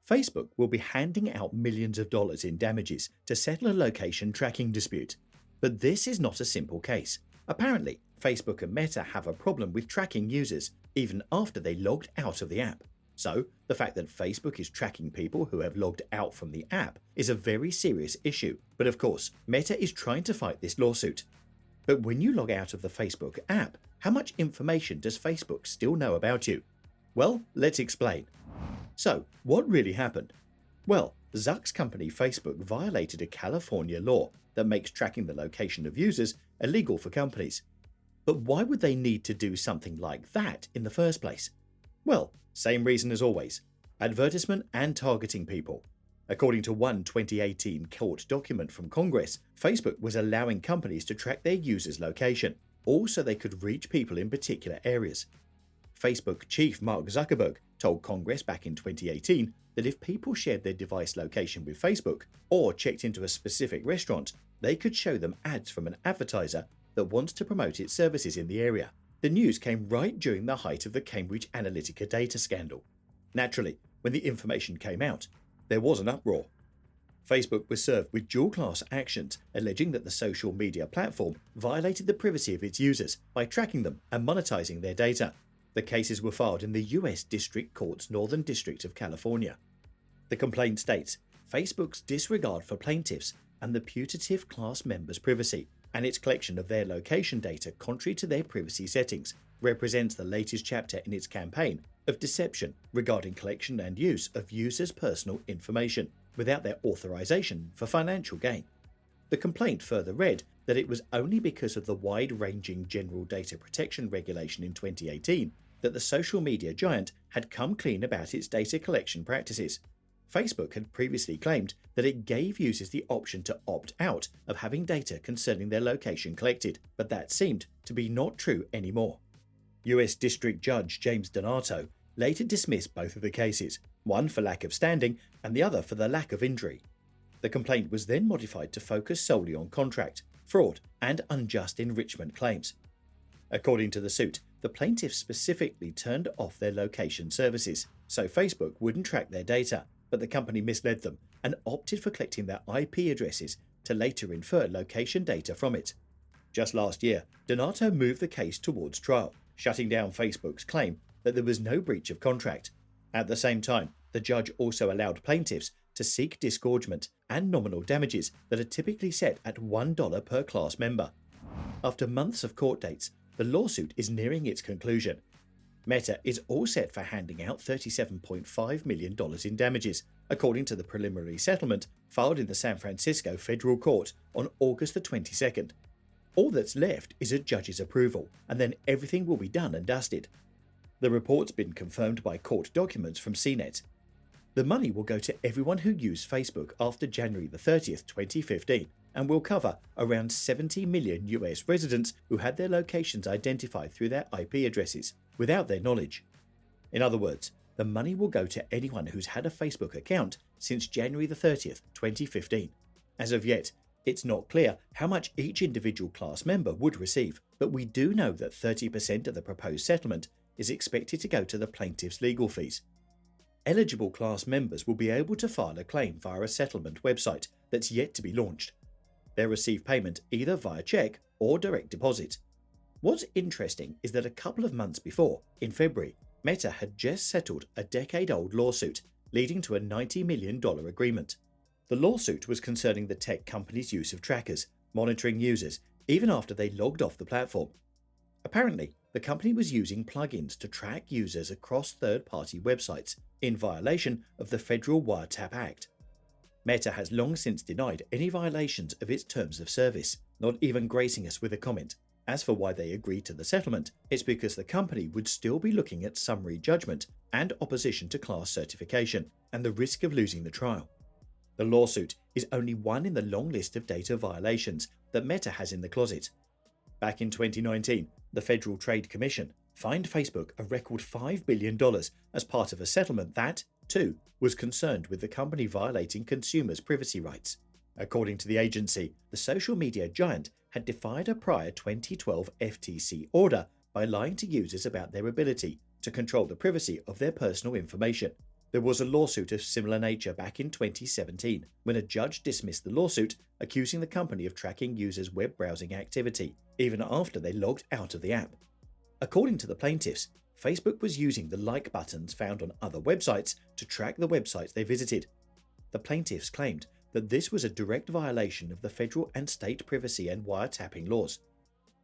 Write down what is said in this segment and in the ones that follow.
Facebook will be handing out millions of dollars in damages to settle a location tracking dispute. But this is not a simple case. Apparently, Facebook and Meta have a problem with tracking users even after they logged out of the app. So, the fact that Facebook is tracking people who have logged out from the app is a very serious issue. But of course, Meta is trying to fight this lawsuit. But when you log out of the Facebook app, how much information does Facebook still know about you? Well, let's explain. So, what really happened? Well, Zuck's company Facebook violated a California law that makes tracking the location of users illegal for companies. But why would they need to do something like that in the first place? Well, same reason as always: advertisement and targeting people. According to one 2018 court document from Congress, Facebook was allowing companies to track their users' location, all so they could reach people in particular areas. Facebook chief Mark Zuckerberg told Congress back in 2018 that if people shared their device location with Facebook or checked into a specific restaurant, they could show them ads from an advertiser that wants to promote its services in the area. The news came right during the height of the Cambridge Analytica data scandal. Naturally, when the information came out, there was an uproar. Facebook was served with dual-class actions alleging that the social media platform violated the privacy of its users by tracking them and monetizing their data. The cases were filed in the US District Court's Northern District of California. The complaint states Facebook's disregard for plaintiffs and the putative class members' privacy and its collection of their location data contrary to their privacy settings represents the latest chapter in its campaign of deception regarding collection and use of users' personal information without their authorization for financial gain. The complaint further read that it was only because of the wide-ranging General Data Protection Regulation in 2018 that the social media giant had come clean about its data collection practices. Facebook had previously claimed that it gave users the option to opt out of having data concerning their location collected, but that seemed to be not true anymore. US District Judge James Donato later dismissed both of the cases, one for lack of standing and the other for the lack of injury. The complaint was then modified to focus solely on contract, fraud, and unjust enrichment claims. According to the suit, the plaintiffs specifically turned off their location services, so Facebook wouldn't track their data, but the company misled them and opted for collecting their IP addresses to later infer location data from it. Just last year, Donato moved the case towards trial, shutting down Facebook's claim that there was no breach of contract. At the same time, the judge also allowed plaintiffs to seek disgorgement and nominal damages that are typically set at $1 per class member. After months of court dates, the lawsuit is nearing its conclusion. Meta is all set for handing out $37.5 million in damages, according to the preliminary settlement filed in the San Francisco federal court on August the 22nd. All that's left is a judge's approval, and then everything will be done and dusted. The report's been confirmed by court documents from CNET. The money will go to everyone who used Facebook after January the 30th, 2015, and will cover around 70 million US residents who had their locations identified through their IP addresses without their knowledge. In other words, the money will go to anyone who's had a Facebook account since January the 30th, 2015. As of yet, it's not clear how much each individual class member would receive, but we do know that 30% of the proposed settlement is expected to go to the plaintiff's legal fees. Eligible class members will be able to file a claim via a settlement website that's yet to be launched. They'll receive payment either via check or direct deposit. What's interesting is that a couple of months before, in February, Meta had just settled a decade-old lawsuit, leading to a $90 million agreement. The lawsuit was concerning the tech company's use of trackers, monitoring users, even after they logged off the platform. Apparently, the company was using plugins to track users across third-party websites, in violation of the Federal Wiretap Act. Meta has long since denied any violations of its terms of service, not even gracing us with a comment. As for why they agreed to the settlement, it's because the company would still be looking at summary judgment and opposition to class certification, and the risk of losing the trial. The lawsuit is only one in the long list of data violations that Meta has in the closet. Back in 2019, the Federal Trade Commission fined Facebook a record $5 billion as part of a settlement that, too, was concerned with the company violating consumers' privacy rights. According to the agency, the social media giant had defied a prior 2012 FTC order by lying to users about their ability to control the privacy of their personal information. There was a lawsuit of similar nature back in 2017 when a judge dismissed the lawsuit, accusing the company of tracking users' web browsing activity, even after they logged out of the app. According to the plaintiffs, Facebook was using the like buttons found on other websites to track the websites they visited. The plaintiffs claimed that this was a direct violation of the federal and state privacy and wiretapping laws.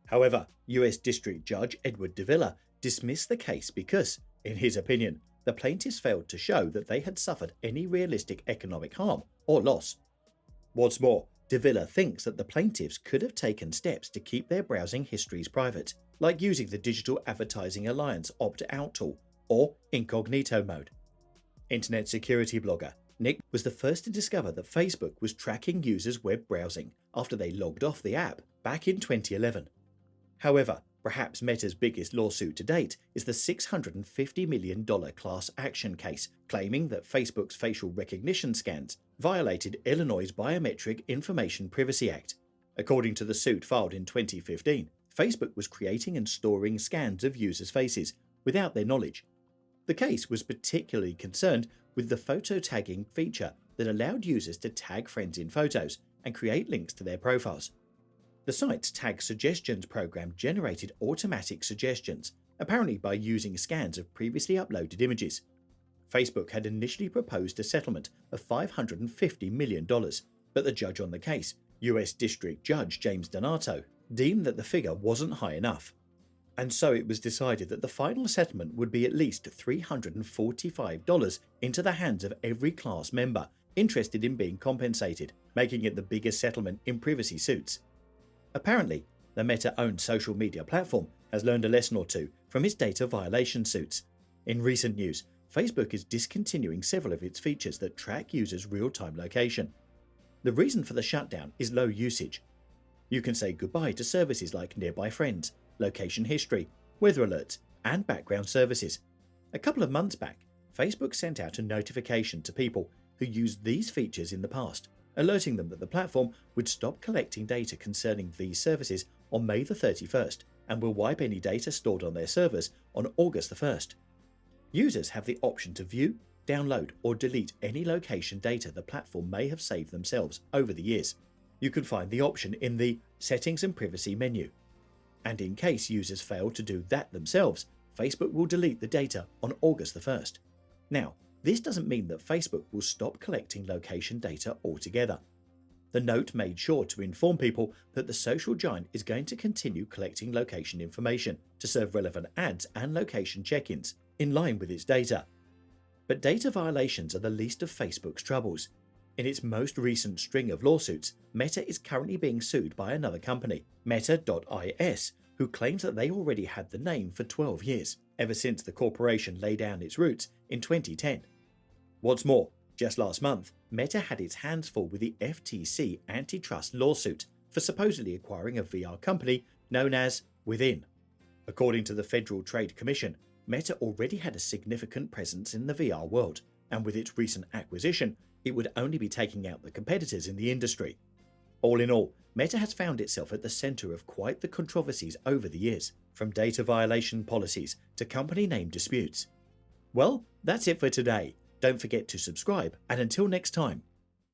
However, US District Judge Edward Davila dismissed the case because, in his opinion, the plaintiffs failed to show that they had suffered any realistic economic harm or loss. What's more, Davila thinks that the plaintiffs could have taken steps to keep their browsing histories private, like using the Digital Advertising Alliance opt-out tool or incognito mode. Internet security blogger Nick was the first to discover that Facebook was tracking users' web browsing after they logged off the app back in 2011. However, perhaps Meta's biggest lawsuit to date is the $650 million class action case claiming that Facebook's facial recognition scans violated Illinois' Biometric Information Privacy Act. According to the suit filed in 2015, Facebook was creating and storing scans of users' faces without their knowledge. The case was particularly concerned with the photo tagging feature that allowed users to tag friends in photos and create links to their profiles. The site's Tag Suggestions program generated automatic suggestions, apparently by using scans of previously uploaded images. Facebook had initially proposed a settlement of $550 million, but the judge on the case, US District Judge James Donato, deemed that the figure wasn't high enough. And so it was decided that the final settlement would be at least $345 into the hands of every class member interested in being compensated, making it the biggest settlement in privacy suits. Apparently, the Meta-owned social media platform has learned a lesson or two from its data violation suits. In recent news, Facebook is discontinuing several of its features that track users' real-time location. The reason for the shutdown is low usage. You can say goodbye to services like Nearby Friends, Location History, Weather Alerts, and background services. A couple of months back, Facebook sent out a notification to people who used these features in the past, alerting them that the platform would stop collecting data concerning these services on May the 31st and will wipe any data stored on their servers on August the 1st. Users have the option to view, download, or delete any location data the platform may have saved themselves over the years. You can find the option in the Settings and Privacy menu. And in case users fail to do that themselves, Facebook will delete the data on August the 1st. Now, this doesn't mean that Facebook will stop collecting location data altogether. The note made sure to inform people that the social giant is going to continue collecting location information to serve relevant ads and location check-ins in line with its data. But data violations are the least of Facebook's troubles. In its most recent string of lawsuits, Meta is currently being sued by another company, Meta.is, who claims that they already had the name for 12 years, ever since the corporation laid down its roots in 2010. What's more, just last month, Meta had its hands full with the FTC antitrust lawsuit for supposedly acquiring a VR company known as Within. According to the Federal Trade Commission, Meta already had a significant presence in the VR world, and with its recent acquisition, it would only be taking out the competitors in the industry. All in all, Meta has found itself at the center of quite the controversies over the years, from data violation policies to company name disputes. Well, that's it for today. Don't forget to subscribe, and until next time,